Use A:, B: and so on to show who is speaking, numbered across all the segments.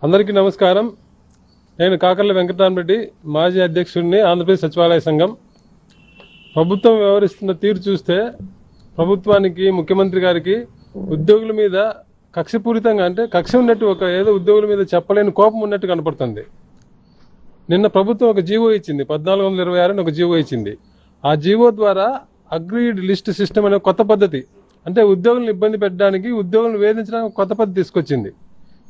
A: అందరికీ నమస్కారం. నేను కాకర్ల వెంకటరామరెడ్డి, మాజీ అధ్యక్షుడిని, ఆంధ్రప్రదేశ్ సచివాలయ సంఘం. ప్రభుత్వం వ్యవహరిస్తున్న తీరు చూస్తే ప్రభుత్వానికి, ముఖ్యమంత్రి గారికి ఉద్యోగుల మీద కక్షపూరితంగా, అంటే కక్ష ఉన్నట్టు, ఏదో ఉద్యోగుల మీద చెప్పలేని కోపం ఉన్నట్టు కనపడుతుంది. నిన్న ప్రభుత్వం ఒక జీవో ఇచ్చింది, 1426 ఒక జీవో ఇచ్చింది. ఆ జీవో ద్వారా అగ్రీడ్ లిస్ట్ సిస్టమ్ అనే కొత్త పద్ధతి, అంటే ఉద్యోగులను ఇబ్బంది పెట్టడానికి, ఉద్యోగులను వేధించడానికి కొత్త పద్ధతి తీసుకొచ్చింది.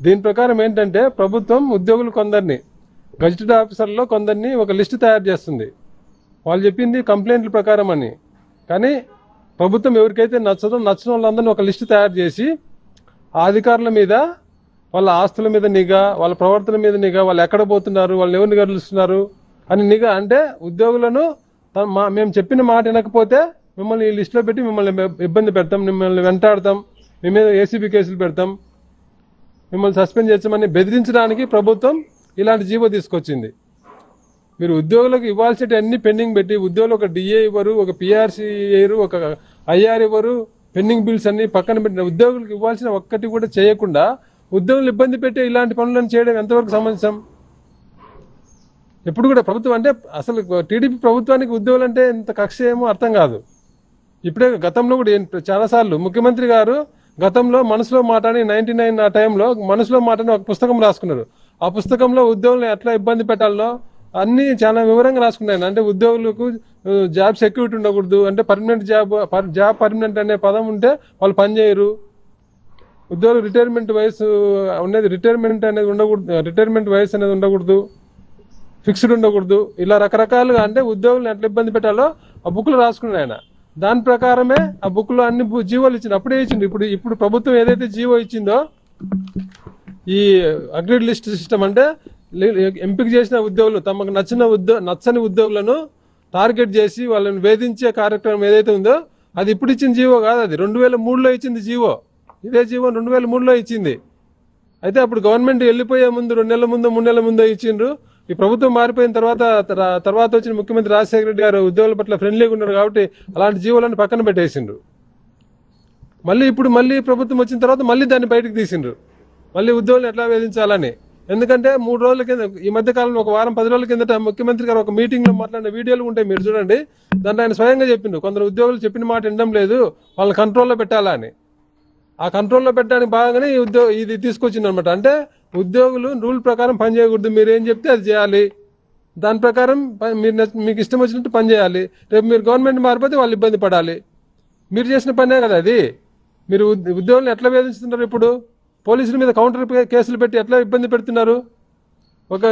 A: దీని ప్రకారం ఏంటంటే ప్రభుత్వం ఉద్యోగులు కొందరిని, గజెటెడ్ ఆఫీసర్లో కొందరిని ఒక లిస్టు తయారు చేస్తుంది. వాళ్ళు చెప్పింది కంప్లైంట్ల ప్రకారం అని. కానీ ప్రభుత్వం ఎవరికైతే నచ్చిన వాళ్ళందరినీ ఒక లిస్టు తయారు చేసి ఆ అధికారుల మీద, వాళ్ళ ఆస్తుల మీద నిఘా, వాళ్ళ ప్రవర్తన మీద నిఘా, వాళ్ళు ఎక్కడ పోతున్నారు, వాళ్ళని ఎవరిని గడులుస్తున్నారు అని నిఘా. అంటే ఉద్యోగులను మేము చెప్పిన మాట వినకపోతే మిమ్మల్ని ఈ లిస్టులో పెట్టి మిమ్మల్ని ఇబ్బంది పెడతాం, మిమ్మల్ని వెంటాడతాం, మీ మీద ఏసీబీ కేసులు పెడతాం, మిమ్మల్ని సస్పెండ్ చేస్తామని బెదిరించడానికి ప్రభుత్వం ఇలాంటి జీవో తీసుకొచ్చింది. మీరు ఉద్యోగులకు ఇవ్వాల్సిన అన్ని పెండింగ్ పెట్టి, ఉద్యోగులు ఒక డిఏ ఇవ్వరు, ఒక పిఆర్సీ ఇవ్వరు, ఒక ఐఆర్ ఇవ్వరు, పెండింగ్ బిల్స్ అన్ని పక్కన పెట్టిన ఉద్యోగులకు ఇవ్వాల్సిన ఒక్కటి కూడా చేయకుండా ఉద్యోగులు ఇబ్బంది పెట్టి ఇలాంటి పనులను చేయడం ఎంతవరకు సమంజసం? ఎప్పుడు కూడా ప్రభుత్వం అంటే, అసలు టీడీపీ ప్రభుత్వానికి ఉద్యోగులు అంటే ఇంత కక్ష ఏమో అర్థం కాదు. ఇప్పుడే గతంలో కూడా చాలాసార్లు ముఖ్యమంత్రి గారు గతంలో మనసులో మాట అని 99 ఆ టైంలో మనసులో మాట అని ఒక పుస్తకం రాసుకున్నారు. ఆ పుస్తకంలో ఉద్యోగులను ఎట్లా ఇబ్బంది పెట్టాలో అన్ని చాలా వివరంగా రాసుకున్నాను. అంటే ఉద్యోగులకు జాబ్ సెక్యూరిటీ ఉండకూడదు, అంటే పర్మనెంట్ జాబ్ పర్మనెంట్ అనే పదం ఉంటే వాళ్ళు పనిచేయరు, ఉద్యోగులు రిటైర్మెంట్ వయసు అనేది రిటైర్మెంట్ వయసు అనేది ఉండకూడదు, ఫిక్స్డ్ ఉండకూడదు, ఇలా రకరకాలుగా అంటే ఉద్యోగులను ఎట్లా ఇబ్బంది పెట్టాలో ఆ బుక్లో రాసుకున్నాడు ఆయన. దాని ప్రకారమే ఆ బుక్ లో అన్ని జీవోలు ఇచ్చింది, అప్పుడే ఇచ్చింది. ఇప్పుడు ప్రభుత్వం ఏదైతే జీవో ఇచ్చిందో, ఈ అగ్రీడ్ లిస్ట్ సిస్టమ్ అంటే ఎంపిక చేసిన ఉద్యోగులు, తమకు నచ్చని ఉద్యోగులను టార్గెట్ చేసి వాళ్ళని వేధించే కార్యక్రమం ఏదైతే ఉందో అది ఇప్పుడు ఇచ్చిన జీవో కాదు, అది 2003లో ఇచ్చింది జీవో. ఇదే జీవో 2003లో ఇచ్చింది. అయితే అప్పుడు గవర్నమెంట్ వెళ్ళిపోయే ముందు 2 నెలల ముందు 3 నెలల ముందో ఇచ్చిండ్రు. ఈ ప్రభుత్వం మారిపోయిన తర్వాత వచ్చిన ముఖ్యమంత్రి రాజశేఖర రెడ్డి గారు ఉద్యోగుల పట్ల ఫ్రెండ్లీగా ఉన్నారు కాబట్టి అలాంటి జీవోలను పక్కన పెట్టేసిండ్రు. మళ్ళీ ప్రభుత్వం వచ్చిన తర్వాత మళ్ళీ దాన్ని బయటకు తీసిండ్రు, మళ్ళీ ఉద్యోగులను ఎట్లా వేధించాలని. ఎందుకంటే 3 రోజుల కింద, ఈ మధ్య కాలంలో ఒక వారం 10 రోజుల కిందట ముఖ్యమంత్రి గారు ఒక మీటింగ్ లో మాట్లాడిన వీడియోలు ఉంటాయి, మీరు చూడండి. దాంట్లో ఆయన స్వయంగా చెప్పిండు, కొందరు ఉద్యోగులు చెప్పిన మాట వినడం లేదు, వాళ్ళని కంట్రోల్లో పెట్టాలని. ఆ కంట్రోల్లో పెట్టడానికి భాగంగానే ఇది తీసుకొచ్చింది అనమాట. అంటే ఉద్యోగులు రూల్ ప్రకారం పని చేయకూడదు, మీరేం చెప్తే అది చేయాలి, దాని ప్రకారం మీకు ఇష్టం వచ్చినట్టు పని చేయాలి. రేపు మీరు గవర్నమెంట్ మారిపోతే వాళ్ళు ఇబ్బంది పడాలి. మీరు చేసిన పనే కదా అది. మీరు ఉద్యోగులను ఎట్లా వేధిస్తున్నారు? ఇప్పుడు పోలీసుల మీద కౌంటర్ కేసులు పెట్టి ఎట్లా ఇబ్బంది పెడుతున్నారు? ఒక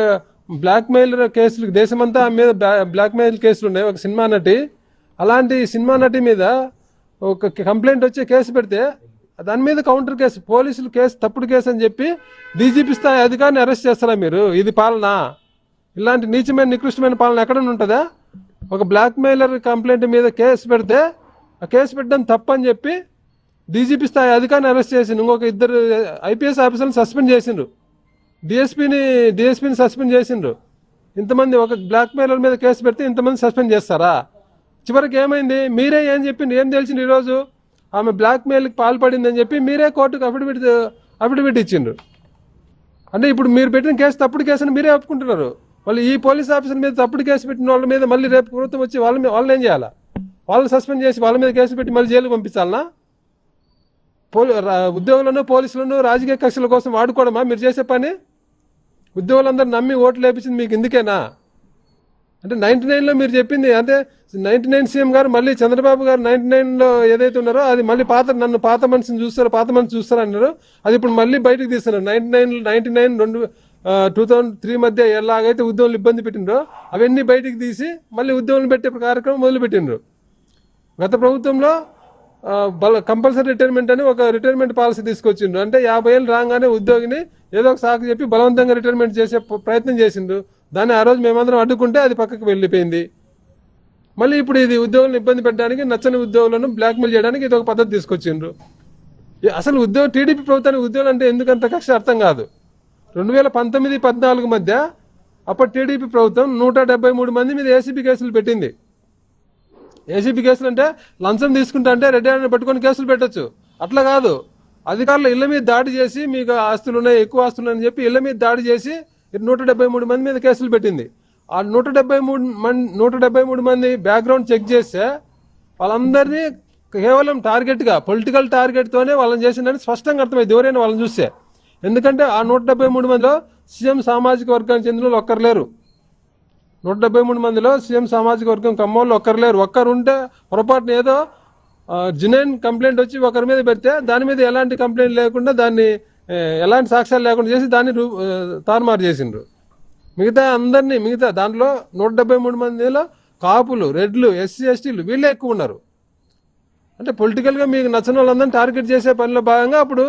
A: బ్లాక్ మెయిల్ కేసులు దేశమంతా మీద బ్లాక్ మెయిల్ కేసులు ఉన్నాయి. ఒక సినిమా నటి, అలాంటి సినిమా నటి మీద ఒక కంప్లైంట్ వచ్చే కేసు పెడితే దాని మీద కౌంటర్ కేసు, పోలీసులు తప్పుడు కేసు అని చెప్పి డీజీపీ స్థాయి అధికారిని అరెస్ట్ చేస్తారా మీరు? ఇది పాలన? ఇలాంటి నీచమైన నికృష్టమైన పాలన ఎక్కడైనా ఉంటుందా? ఒక బ్లాక్ మెయిలర్ కంప్లైంట్ మీద కేసు పెడితే ఆ కేసు పెట్టడం తప్పని చెప్పి డీజీపీ స్థాయి అధికారిని అరెస్ట్ చేసి ఇంకొక 2 ఐపీఎస్ ఆఫీసర్ని సస్పెండ్ చేసిండ్రు, డిఎస్పీని సస్పెండ్ చేసిండ్రు. ఇంతమంది ఒక బ్లాక్ మెయిలర్ మీద కేసు పెడితే ఇంతమంది సస్పెండ్ చేస్తారా? చివరికి ఏమైంది? మీరే ఏం చెప్పింది, ఏం తెలిసింది? ఈరోజు ఆమె బ్లాక్ మెయిల్కి పాల్పడిందని చెప్పి మీరే కోర్టుకు అఫిడవిట్ ఇచ్చిండ్రు. అంటే ఇప్పుడు మీరు పెట్టిన కేసు తప్పుడు కేసు అని మీరే ఒప్పుకుంటున్నారు. మళ్ళీ ఈ పోలీస్ ఆఫీసర్ మీద తప్పుడు కేసు పెట్టిన వాళ్ళ మీద మళ్ళీ రేపు ప్రభుత్వం వచ్చి వాళ్ళని ఏం చేయాలా? వాళ్ళని సస్పెండ్ చేసి వాళ్ళ మీద కేసు పెట్టి మళ్ళీ జైలుకు పంపించాలనా? ఉద్యోగులను, పోలీసులను రాజకీయ కక్షల కోసం వాడుకోవడమా మీరు చేసే పని? ఉద్యోగులందరూ నమ్మి ఓట్లు వేపించింది మీకు ఇందుకేనా? అంటే 99లో మీరు చెప్పింది, అంటే 99 సీఎం గారు మళ్ళీ చంద్రబాబు గారు 99లో ఏదైతే ఉన్నారో అది మళ్ళీ నన్ను పాత మనిషి చూస్తారు అన్నారు. అది ఇప్పుడు మళ్ళీ బయటకు తీస్తున్నారు. 2003 మధ్య ఎలాగైతే ఉద్యోగులు ఇబ్బంది పెట్టిండ్రో అవన్నీ బయటకు తీసి మళ్ళీ ఉద్యోగులు పెట్టే కార్యక్రమం మొదలు పెట్టిండ్రు. గత ప్రభుత్వంలో కంపల్సరీ రిటైర్మెంట్ అని ఒక రిటైర్మెంట్ పాలసీ తీసుకొచ్చిండ్రు. అంటే 50 ఏళ్ళు రాగానే ఉద్యోగిని ఏదో ఒక సాకు చెప్పి బలవంతంగా రిటైర్మెంట్ చేసే ప్రయత్నం చేసిండ్రు. దాన్ని ఆ రోజు మేమందరం అడ్డుకుంటే అది పక్కకు వెళ్ళిపోయింది. మళ్ళీ ఇప్పుడు ఇది ఉద్యోగులను ఇబ్బంది పెట్టడానికి, నచ్చని ఉద్యోగులను బ్లాక్మెయిల్ చేయడానికి ఇది ఒక పద్ధతి తీసుకొచ్చిండ్రు. అసలు టీడీపీ ప్రభుత్వానికి ఉద్యోగులు అంటే ఎందుకంత కక్ష అర్థం కాదు. 2019-14 మధ్య అప్పటి టీడీపీ ప్రభుత్వం 173 మంది మీద ఏసీబీ కేసులు పెట్టింది. ఏసీబీ కేసులు అంటే లంచం తీసుకుంటా అంటే రెడ్డి అని పట్టుకొని కేసులు పెట్టచ్చు, అట్లా కాదు. అధికారులు ఇళ్ల మీద దాడి చేసి మీకు ఆస్తులు ఉన్నాయి, ఎక్కువ ఆస్తులు అని చెప్పి ఇళ్ల మీద దాడి చేసి 173 మంది మీద కేసులు పెట్టింది. ఆ 173 మంది బ్యాక్గ్రౌండ్ చెక్ చేస్తే వాళ్ళందరినీ కేవలం టార్గెట్గా పొలిటికల్ టార్గెట్తోనే వాళ్ళని చేసిందని స్పష్టంగా అర్థమైంది ఎవరైనా వాళ్ళని చూస్తే. ఎందుకంటే ఆ 173 మందిలో సీఎం సామాజిక వర్గానికి చెందిన వాళ్ళు ఒక్కరు లేరు. 173 మందిలో సీఎం సామాజిక వర్గం కమ్మోళ్ళు ఒక్కరు లేరు. ఒక్కరుంటే పొరపాటున ఏదో జెన్యూన్ కంప్లైంట్ వచ్చి ఒకరి మీద పెడితే దాని మీద ఎలాంటి కంప్లైంట్ లేకుండా దాన్ని ఎలాంటి సాక్ష్యాలు లేకుండా చేసి దాన్ని తారుమారు చేసిండ్రు. మిగతా దాంట్లో 173 మందిలో కాపులు, రెడ్లు, ఎస్సీ ఎస్టీలు వీళ్ళే ఎక్కువ ఉన్నారు. అంటే పొలిటికల్గా మీకు నచ్చిన వాళ్ళందరినీ టార్గెట్ చేసే పనిలో భాగంగా అప్పుడు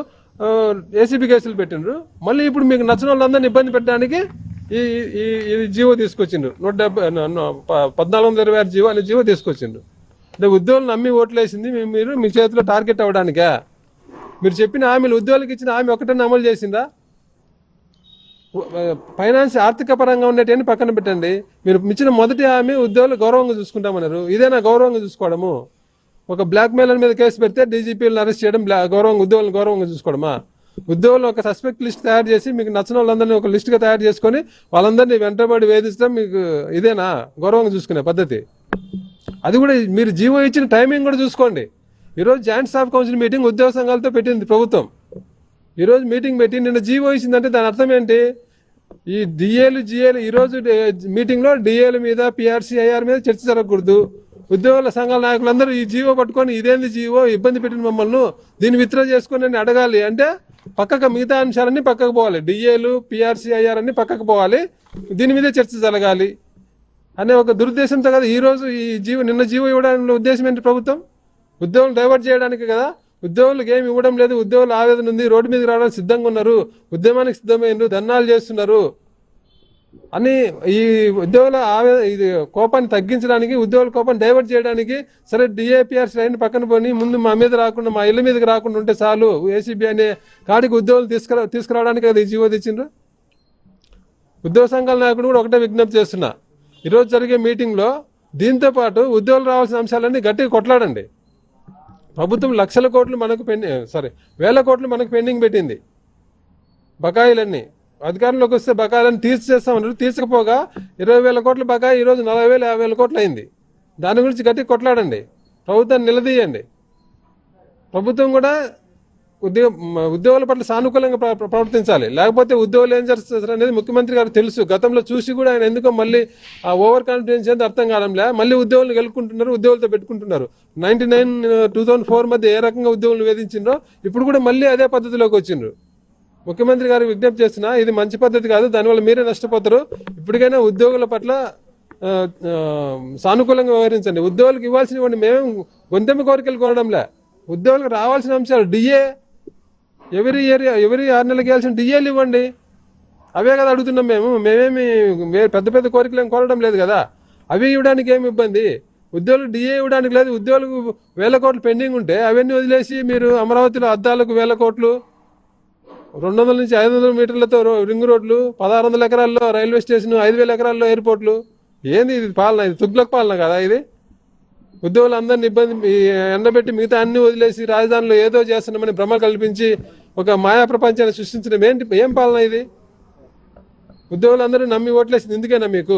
A: ఏసీబీ కేసులు పెట్టిండ్రు. మళ్ళీ ఇప్పుడు మీకు నచ్చిన వాళ్ళందరినీ ఇబ్బంది పెట్టడానికి ఈ జీవో తీసుకొచ్చిండ్రు. 1426 జీవో అనే జీవో తీసుకొచ్చిండ్రు. అంటే ఉద్యోగులు నమ్మి ఓట్లేసింది మీరు మీ చేతిలో టార్గెట్ అవ్వడానికా? మీరు చెప్పిన హామీలు ఉద్యోగులకు ఇచ్చిన హామీ ఒకటన్నా అమలు చేసిందా? ఫైనాన్స్ ఆర్థిక పరంగా ఉండేటని పక్కన పెట్టండి. మీరు ఇచ్చిన మొదటి హామీ ఉద్యోగులు గౌరవంగా చూసుకుంటామన్నారు. ఇదేనా గౌరవంగా చూసుకోవడము? ఒక బ్లాక్ మెయిలర్ మీద కేసు పెడితే డీజీపీలను అరెస్ట్ చేయడం ఉద్యోగులను గౌరవంగా చూసుకోవడమా? ఉద్యోగులు ఒక సస్పెక్ట్ లిస్ట్ తయారు చేసి మీకు నచ్చిన వాళ్ళందరినీ ఒక లిస్ట్గా తయారు చేసుకొని వాళ్ళందరినీ వెంటబడి వేధిస్తాం మీకు ఇదేనా గౌరవంగా చూసుకునే పద్ధతి? అది కూడా మీరు జీవో ఇచ్చిన టైమింగ్ కూడా చూసుకోండి. ఈరోజు జాయింట్ స్టాఫ్ కౌన్సిల్ మీటింగ్ ఉద్యోగ సంఘాలతో పెట్టింది ప్రభుత్వం. ఈరోజు మీటింగ్ పెట్టి నిన్న జీవో ఇచ్చిందంటే దాని అర్థం ఏంటి? ఈ డిఏలు జిఏలు ఈరోజు మీటింగ్లో డిఏల మీద పిఆర్సీ ఐఆర్ మీద చర్చ జరగకూడదు. ఉద్యోగుల సంఘాల నాయకులందరూ ఈ జీవో పట్టుకొని ఇదేంది జీవో ఇబ్బంది పెట్టిన మమ్మల్ని దీన్ని విత్డ్రా చేసుకుని అని అడగాలి. అంటే పక్కకు మిగతా అంశాలన్నీ పక్కకు పోవాలి. డిఏలు పిఆర్సీ ఐఆర్ అన్ని పక్కకు పోవాలి. దీని మీదే చర్చ జరగాలి అనే ఒక దురుద్దేశంతో కదా ఈరోజు నిన్న జీవో ఇవ్వడానికి ఉద్దేశం ఏంటి? ప్రభుత్వం ఉద్యోగులు డైవర్ట్ చేయడానికి కదా. ఉద్యోగులకు ఏమి ఇవ్వడం లేదు. ఉద్యోగులు ఆవేదన ఉంది, రోడ్డు మీదకి రావడానికి సిద్ధంగా ఉన్నారు, ఉద్యమానికి సిద్ధమైనరు, ధర్నాలు చేస్తున్నారు అని ఈ ఉద్యోగుల ఇది కోపాన్ని తగ్గించడానికి, ఉద్యోగుల కోపాన్ని డైవర్ట్ చేయడానికి సరే డిఏపిఆర్స్ లైన్ పక్కన పోని ముందు మా మీద రాకుండా మా ఇళ్ళ మీదకి రాకుండా ఉంటే చాలు ఏసీబీ అనే కాడికి ఉద్యోగులు తీసుకురావడానికి అది జీవో తెచ్చిండ్రు. ఉద్యోగ సంఘాల నాయకుడు కూడా ఒకటే విజ్ఞప్తి చేస్తున్నా, ఈరోజు జరిగే మీటింగ్లో దీంతో పాటు ఉద్యోగులు రావాల్సిన అంశాలన్నీ గట్టిగా కొట్లాడండి. ప్రభుత్వం లక్షల కోట్లు మనకు వేల కోట్లు మనకు పెండింగ్ పెట్టింది. బకాయిలన్నీ అధికారంలోకి వస్తే బకాయిలను తీర్చేస్తామన్నారు. తీర్చకపోగా 20,000 కోట్ల బకాయి ఈరోజు 40,000 50,000 కోట్లు అయింది. దాని గురించి గట్టిగా కొట్లాడండి, ప్రభుత్వాన్ని నిలదీయండి. ప్రభుత్వం కూడా ఉద్యోగుల పట్ల సానుకూలంగా ప్రవర్తించాలి. లేకపోతే ఉద్యోగులు ఏం చేస్తారు అనేది ముఖ్యమంత్రి గారు తెలుసు. గతంలో చూసి కూడా ఆయన ఎందుకో మళ్ళీ ఆ ఓవర్ కాన్ఫిడెన్స్ ఏందో అర్థం కావడంలే. మళ్ళీ ఉద్యోగులు గెలుకుంటున్నారు, ఉద్యోగులతో పెట్టుకుంటున్నారు. 1999-2004 మధ్య ఏ రకంగా ఉద్యోగులు వేధించిండ్రో ఇప్పుడు కూడా మళ్ళీ అదే పద్ధతిలోకి వచ్చిండ్రు. ముఖ్యమంత్రి గారు విజ్ఞప్తి చేస్తున్నా, ఇది మంచి పద్ధతి కాదు, దానివల్ల మీరే నష్టపోతారు. ఇప్పటికైనా ఉద్యోగుల పట్ల సానుకూలంగా వ్యవహరించండి. ఉద్యోగులకు ఇవ్వాల్సినవి మేము గొంతెమ్మ కోరికలు కోరడంలే. ఉద్యోగులకు రావాల్సిన అంశాలు డిఏ ఎవరి 6 నెలలకు ఇవ్వాల్సిన డిఏలు ఇవ్వండి. అవే కదా అడుగుతున్నాం మేమేమి పెద్ద పెద్ద కోరికలు ఏం కోరడం లేదు కదా. అవి ఇవ్వడానికి ఏమి ఇబ్బంది? ఉద్యోగులకు డిఏ ఇవ్వడానికి లేదు. ఉద్యోగులకు 1000 కోట్లు పెండింగ్ ఉంటే అవన్నీ వదిలేసి మీరు అమరావతిలో అద్దాలకు 1000 కోట్లు, 200 నుంచి 500 మీటర్లతో రింగ్ రోడ్లు, 1600 ఎకరాల్లో రైల్వే స్టేషన్, 5000 ఎకరాల్లో ఎయిర్పోర్ట్లు, ఏంది ఇది పాలన? ఇది తుగ్లక్ పాలన కదా ఇది? ఉద్యోగులందరినీ ఎండబెట్టి మిగతా అన్ని వదిలేసి రాజధానిలో ఏదో చేస్తున్నామని భ్రమ కల్పించి ఒక మాయా ప్రపంచాన్ని సృష్టించడం ఏం పాలన ఇది? ఉద్యోగులందరూ నమ్మి ఓట్లేసింది ఎందుకైనా మీకు?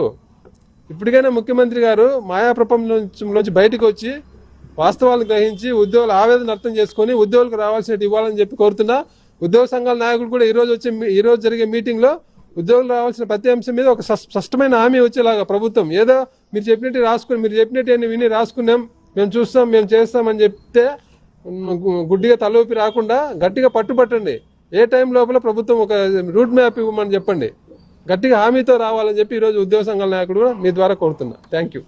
A: ఇప్పటికైనా ముఖ్యమంత్రి గారు మాయా ప్రపంచంలోంచి బయటకు వచ్చి వాస్తవాలను గ్రహించి ఉద్యోగుల ఆవేదన అర్థం చేసుకుని ఉద్యోగులకు రావాల్సినట్టు ఇవ్వాలని చెప్పి కోరుతున్నా. ఉద్యోగ సంఘాల నాయకులు కూడా ఈరోజు జరిగే మీటింగ్లో ఉద్యోగులు రావాల్సిన ప్రతి అంశం మీద ఒక స్పష్టమైన హామీ వచ్చేలాగా ప్రభుత్వం ఏదో మీరు చెప్పినట్టు విని రాసుకున్నాం, మేము చూస్తాం, మేము చేస్తామని చెప్తే గుడ్డిగా తలూపి రాకుండా గట్టిగా పట్టుబట్టండి. ఏ టైం లోపల ప్రభుత్వం ఒక రూట్ మ్యాప్ ఇవ్వమని చెప్పండి. గట్టిగా హామీతో రావాలని చెప్పి ఈరోజు ఉద్యోగ సంఘాల నాయకుడు మీ ద్వారా కోరుతున్నా. Thank you.